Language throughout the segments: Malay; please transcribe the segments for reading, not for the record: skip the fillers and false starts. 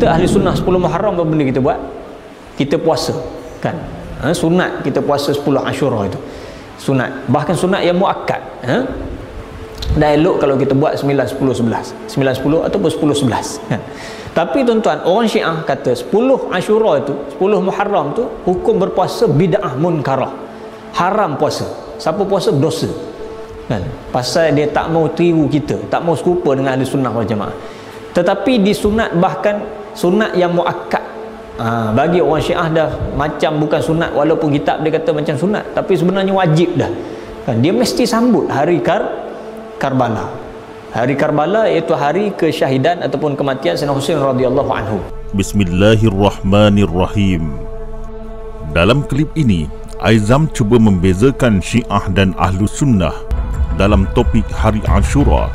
kita ahli sunnah 10 Muharram apa benda kita buat? Kita puasa kan. Sunat kita puasa 10 Ashura itu. Sunat. Bahkan sunat yang muakkad. Dah elok kalau kita buat 9, 10, 11. 9, 10 ataupun 10, 11 kan. Tapi tuan-tuan, orang Syiah kata 10 Ashura itu, 10 Muharram tu hukum berpuasa bid'ah munkarah. Haram puasa. Siapa puasa berdosa. Kan? Pasal dia tak mau tiru kita, tak mau serupa dengan ahli sunnah wal jamaah. Tetapi disunat, bahkan sunat yang muakkad. Bagi orang Syiah dah macam bukan sunat, walaupun kitab dia kata macam sunat, tapi sebenarnya wajib dah. Kan? Dia mesti sambut hari Karbala. Hari Karbala iaitu hari kesyahidan ataupun kematian Sayyidina Husain radhiyallahu anhu. Bismillahirrahmanirrahim. Dalam klip ini, Aizam cuba membezakan Syiah dan Ahlus Sunnah dalam topik Hari Ashura,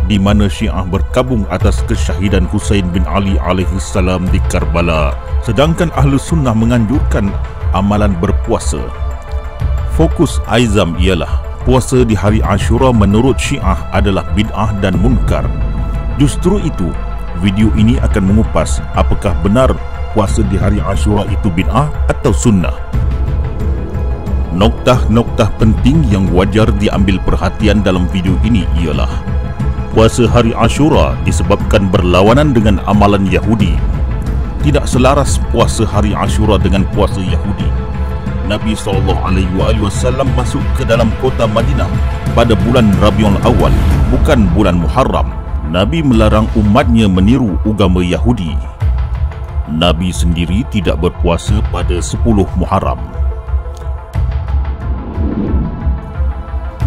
di mana Syiah berkabung atas kesyahidan Husain bin Ali alaihi salam di Karbala, sedangkan Ahlus Sunnah menganjurkan amalan berpuasa. Fokus Aizam ialah puasa di hari Ashura menurut Syiah adalah bid'ah dan munkar. Justru itu, video ini akan mengupas apakah benar puasa di hari Ashura itu bid'ah atau sunnah. Noktah-noktah penting yang wajar diambil perhatian dalam video ini ialah puasa hari Ashura disebabkan berlawanan dengan amalan Yahudi. Tidak selaras puasa hari Ashura dengan puasa Yahudi. Nabi SAW masuk ke dalam kota Madinah pada bulan Rabiul Awal, bukan bulan Muharram. Nabi melarang umatnya meniru agama Yahudi. Nabi sendiri tidak berpuasa pada 10 Muharram.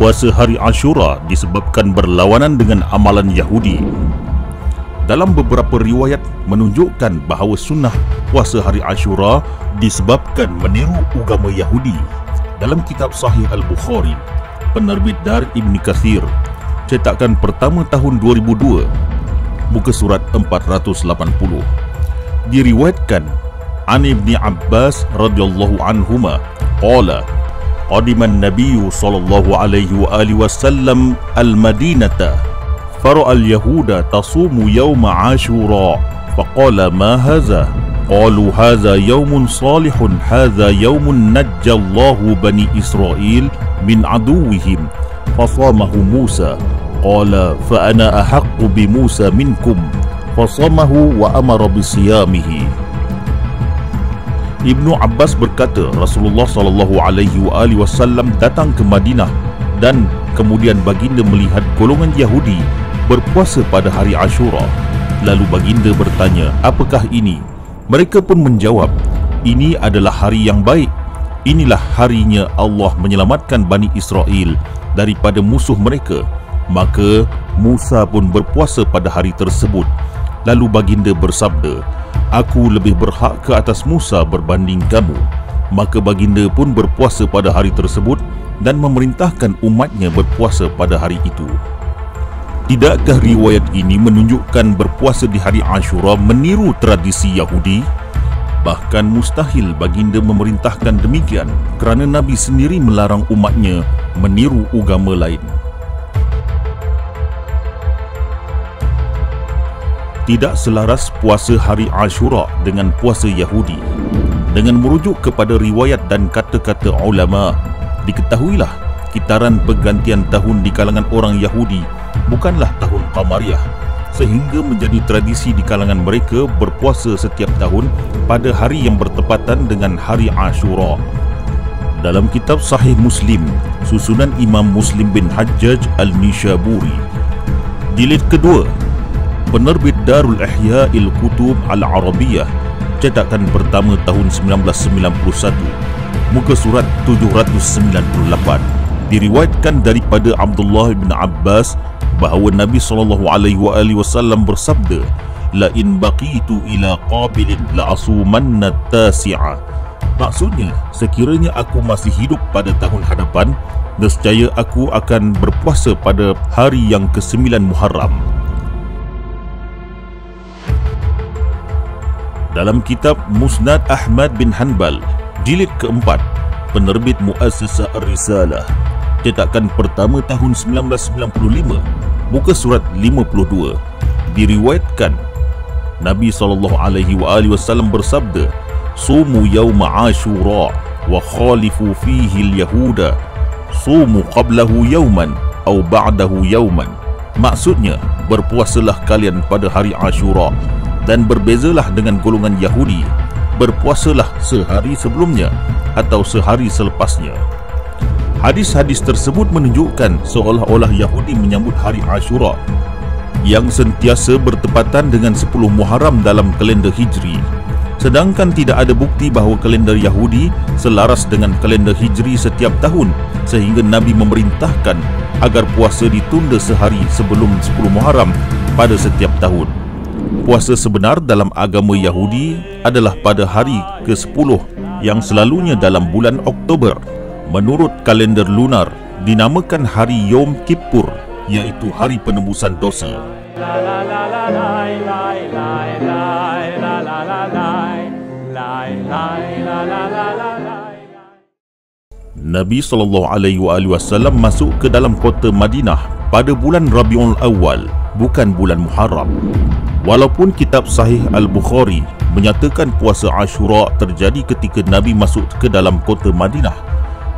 Puasa hari Ashura disebabkan berlawanan dengan amalan Yahudi. Dalam beberapa riwayat menunjukkan bahawa sunnah puasa hari Ashura disebabkan meniru agama Yahudi. Dalam kitab Sahih Al-Bukhari, penerbit Dar Ibn Kathir, cetakan pertama tahun 2002, muka surat 480, diriwayatkan an Ibni Abbas radhiyallahu anhuma qala qadiman nabiyyu sallallahu alaihi wa alihi wasallam al-Madinata فرأى اليهود تصوم يوم عاشوراء فقال ما هذا؟ قالوا هذا يوم صالح هذا يوم نجى الله بني إسرائيل من عدوهم فصامه موسى قال فأنا أحق بموسى منكم فصامه وأمر بصيامه. Ibnu Abbas berkata, Rasulullah SAW datang ke Madinah dan kemudian baginda melihat golongan Yahudi berpuasa pada hari Ashura. Lalu baginda bertanya, apakah ini? Mereka pun menjawab, ini adalah hari yang baik. Inilah harinya Allah menyelamatkan Bani Israel daripada musuh mereka. Maka Musa pun berpuasa pada hari tersebut. Lalu baginda bersabda, aku lebih berhak ke atas Musa berbanding kamu. Maka baginda pun berpuasa pada hari tersebut dan memerintahkan umatnya berpuasa pada hari itu. Tidakkah riwayat ini menunjukkan berpuasa di hari Ashura meniru tradisi Yahudi? Bahkan mustahil baginda memerintahkan demikian kerana Nabi sendiri melarang umatnya meniru agama lain. Tidak selaras puasa hari Ashura dengan puasa Yahudi. Dengan merujuk kepada riwayat dan kata-kata ulama, diketahuilah kitaran pergantian tahun di kalangan orang Yahudi bukanlah tahun Qamariyah, sehingga menjadi tradisi di kalangan mereka berpuasa setiap tahun pada hari yang bertepatan dengan hari Ashura. Dalam kitab Sahih Muslim, susunan Imam Muslim bin Hajjaj Al-Nishaburi, jilid kedua, penerbit Darul Ihya'il Kutub Al-Arabiyah, cetakan pertama tahun 1991, muka surat 798, diriwayatkan daripada Abdullah bin Abbas bahawa Nabi SAW bersabda, la in baqitu ila qabilin la asumanna tasi'a. Maksudnya, sekiranya aku masih hidup pada tahun hadapan, nescaya aku akan berpuasa pada hari yang ke-9 Muharram. Dalam kitab Musnad Ahmad bin Hanbal, jilid keempat, penerbit Muassasah Ar-Risalah, cetakan pertama tahun 1995, muka surat 52, diriwayatkan Nabi SAW bersabda, "Sumu yawma Ashura wa khalifu fihi al-yahuda, sumu qablahu yawman atau ba'dahu yawman." Maksudnya, berpuasalah kalian pada hari Ashura dan berbezalah dengan golongan Yahudi, berpuasalah sehari sebelumnya atau sehari selepasnya. Hadis-hadis tersebut menunjukkan seolah-olah Yahudi menyambut hari Ashura yang sentiasa bertepatan dengan 10 Muharram dalam kalender Hijri, sedangkan tidak ada bukti bahawa kalender Yahudi selaras dengan kalender Hijri setiap tahun, sehingga Nabi memerintahkan agar puasa ditunda sehari sebelum 10 Muharram pada setiap tahun. Puasa sebenar dalam agama Yahudi adalah pada hari ke-10 yang selalunya dalam bulan Oktober. Menurut kalender lunar, dinamakan hari Yom Kippur, iaitu hari penebusan dosa. Nabi SAW masuk ke dalam kota Madinah pada bulan Rabiul Awal, bukan bulan Muharram. Walaupun kitab Sahih Al-Bukhari menyatakan puasa Ashura terjadi ketika Nabi masuk ke dalam kota Madinah,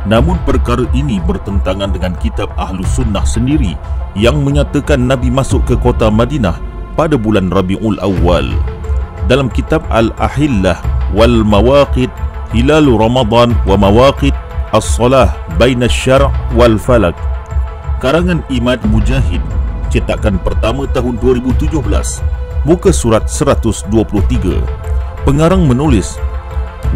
namun perkara ini bertentangan dengan kitab Ahlus Sunnah sendiri yang menyatakan Nabi masuk ke kota Madinah pada bulan Rabiul Awal. Dalam kitab Al-Ahillah wal Mawaqit Hilalu Ramadan wa Mawaqit As-Salah Baina Syar' wal Falak, karangan Imad Mujahid, cetakan pertama tahun 2017, muka surat 123. Pengarang menulis,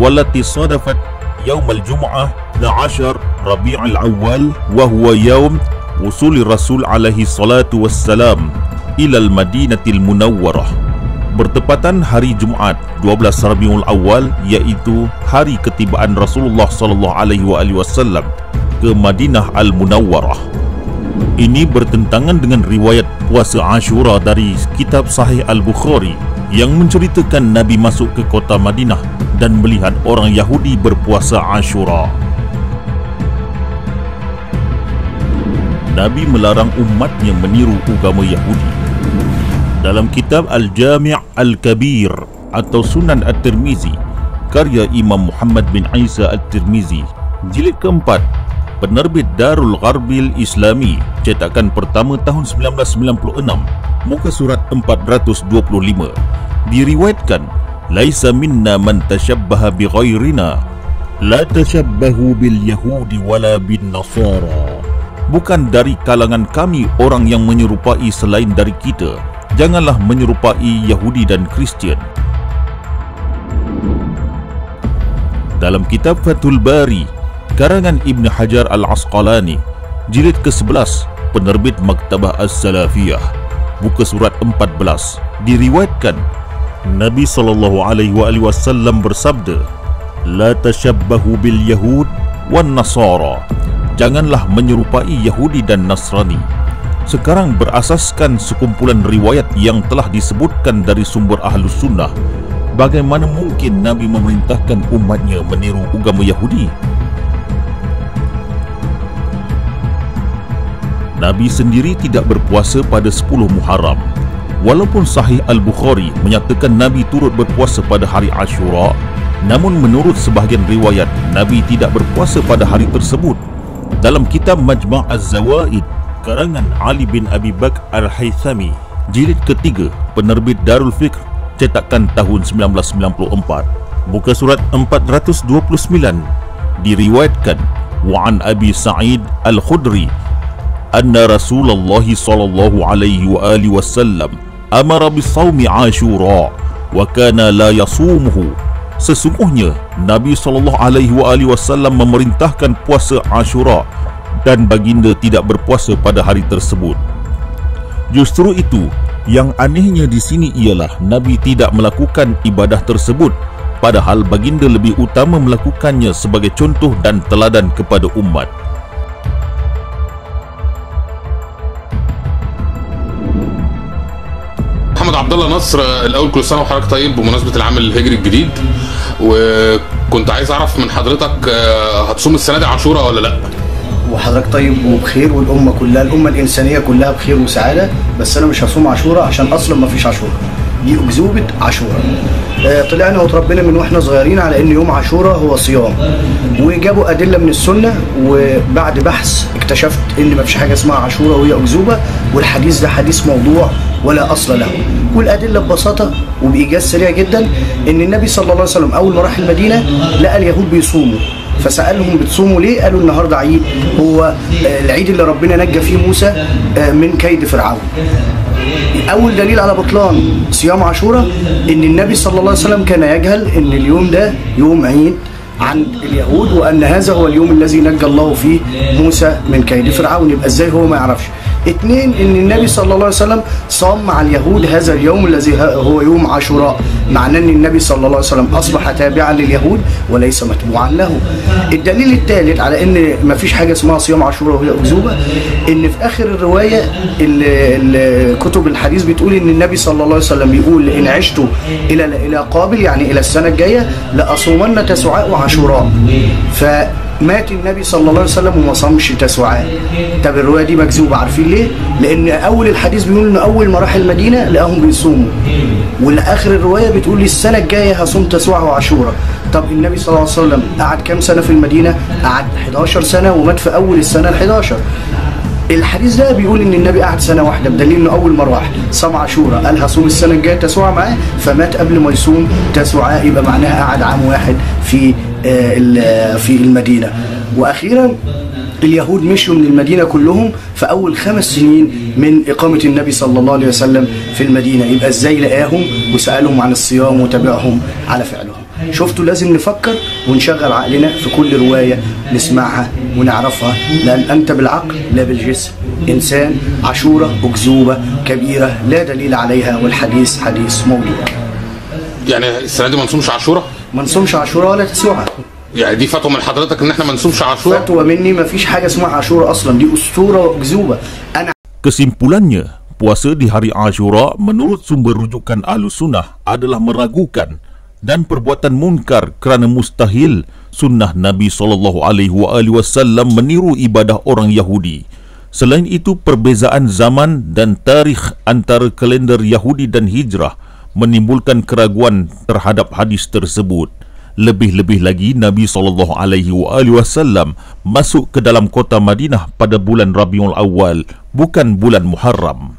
"Wallati sadafat yaumal Jum'ah 12 Rabi'ul Awal wa huwa yaum wusuli Rasul alaihi salatu wassalam ilal Madinatil Munawwarah." Bertepatan hari Jumaat 12 Rabiul Awal, iaitu hari ketibaan Rasulullah SAW ke Madinah Al-Munawwarah. Ini bertentangan dengan riwayat puasa Ashura dari kitab Sahih Al-Bukhari yang menceritakan Nabi masuk ke kota Madinah dan melihat orang Yahudi berpuasa Ashura. Nabi melarang umatnya meniru agama Yahudi. Dalam kitab Al-Jami' Al-Kabir atau Sunan At-Tirmizi, karya Imam Muhammad bin Isa At-Tirmizi, jilid keempat, penerbit Darul Gharbil Islami, cetakan pertama tahun 1996, muka surat 425, diriwayatkan, "Laisa minna man tashabbaha bi ghairina, la tashabbahu bil yahudi wala bin nasara." Bukan dari kalangan kami orang yang menyerupai selain dari kita, janganlah menyerupai Yahudi dan Kristian. Dalam kitab Fathul Bari, karangan Ibn Hajar Al-Asqalani, jilid ke-11, penerbit Maktabah As-Salafiyah, buka surat 14, diriwayatkan Nabi SAW bersabda, "La tashabbahu bil yahud wan nasara." Janganlah menyerupai Yahudi dan Nasrani. Sekarang berasaskan sekumpulan riwayat yang telah disebutkan dari sumber Ahlus Sunnah, bagaimana mungkin Nabi memerintahkan umatnya meniru agama Yahudi? Nabi sendiri tidak berpuasa pada 10 Muharram. Walaupun Sahih Al-Bukhari menyatakan Nabi turut berpuasa pada hari Ashura, namun menurut sebahagian riwayat, Nabi tidak berpuasa pada hari tersebut. Dalam kitab Majma' Az-Zawaid, karangan Ali bin Abi Bakr Al-Haythami, jilid ketiga, penerbit Darul Fikr, cetakan tahun 1994, buka surat 429, diriwayatkan, "Wa'an Abi Sa'id Al-Khudri anna Rasulullah sallallahu alaihi wa alihi wasallam amara bisawmi Ashura wa kana la yasumuhu." Sesungguhnya Nabi SAW memerintahkan puasa Ashura dan baginda tidak berpuasa pada hari tersebut. Justru itu yang anehnya di sini ialah Nabi tidak melakukan ibadah tersebut, padahal baginda lebih utama melakukannya sebagai contoh dan teladan kepada umat. محمد عبد الله نصر، الاول كل سنه وحضرتك طيب بمناسبه العام الهجري الجديد، وكنت عايز اعرف من حضرتك هتصوم السنه دي عاشوراء ولا لا؟ وحضرتك طيب وبخير، والامه كلها، الامه الانسانيه كلها بخير وسعاده، بس انا مش هصوم عاشوراء عشان اصلا ما فيش عاشوراء. دي أكذوبة عاشوراء. طلعنا وتربينا من واحنا صغيرين على ان يوم عاشوراء هو صيام، وجابوا ادله من السنه، وبعد بحث اكتشفت ان ما فيش حاجه اسمها عاشوراء وهي اكذوبه، والحديث ده حديث موضوع ولا اصل له. والادله ببساطه وبايجاز سريع جدا ان النبي صلى الله عليه وسلم اول ما راح المدينه لقى اليهود بيصوموا، فسالهم بتصوموا ليه؟ قالوا النهارده عيد، هو العيد اللي ربنا نجى فيه موسى من كيد فرعون. أول دليل على بطلان صيام عاشوراء إن النبي صلى الله عليه وسلم كان يجهل إن اليوم ده يوم عيد عند اليهود، وأن هذا هو اليوم الذي نجى الله فيه موسى من كيد فرعون. يبقى إزاي هو ما يعرفش؟ اتنين، إن النبي صلى الله عليه وسلم صام مع اليهود هذا اليوم الذي هو يوم عاشوراء، معناه إن النبي صلى الله عليه وسلم أصبح تابعا لليهود وليس متبوعا له. الدليل الثالث على إن ما فيش حاجة اسمها صيام عاشوراء وهي أكذوبة، إن في آخر الرواية كتب الحديث بتقول إن النبي صلى الله عليه وسلم بيقول إن عشت إلى قابل، يعني إلى السنة الجاية، لأصومن تسوعاء وعاشوراء. مات النبي صلى الله عليه وسلم وما صامش تسوعاء. طب الروايه دي مكذوبه، عارفين ليه؟ لان اول الحديث بيقول ان اول ما راح المدينه لقاهم بيصوموا، والاخر الروايه بتقول لي السنه الجايه هصوم تسوعاء وعاشوراء. طب النبي صلى الله عليه وسلم قعد كام سنه في المدينه؟ قعد 11 سنه ومات في اول السنه ال11. الحديث ده بيقول ان النبي قعد سنه واحده، بدليل انه اول ما راح صام عاشوراء قال هصوم السنه الجايه تسوعاء معاه، فمات قبل ما يصوم تسوعاء، يبقى معناها قعد عام واحد في المدينه. واخيرا اليهود مشوا من المدينه كلهم في اول 5 سنين من اقامه النبي صلى الله عليه وسلم في المدينه، يبقى ازاي لقاهم وسالهم عن الصيام وتابعهم على فعلهم؟ شفتوا؟ لازم نفكر ونشغل عقلنا في كل روايه نسمعها ونعرفها، لان انت بالعقل لا بالجسم. انسان عاشوراء اكذوبه كبيره لا دليل عليها، والحديث حديث موضوع. يعني السنه دي ما نصومش عاشوراء؟ ما نصومش عاشوراء ولا تسوعاء. يعني دي فتوى من حضرتك ان احنا ما نصومش عاشوراء؟ فتوى مني، ما فيش حاجه اسمها عاشوراء اصلا، دي اسطوره واكذوبه. انا Kesimpulannya, puasa di hari Ashura menurut sumber rujukan Ahlussunnah adalah meragukan dan perbuatan munkar kerana mustahil sunnah Nabi SAW meniru ibadah orang Yahudi. Selain itu, perbezaan zaman dan tarikh antara kalender Yahudi dan Hijrah menimbulkan keraguan terhadap hadis tersebut. Lebih-lebih lagi, Nabi SAW masuk ke dalam kota Madinah pada bulan Rabiul Awal, bukan bulan Muharram.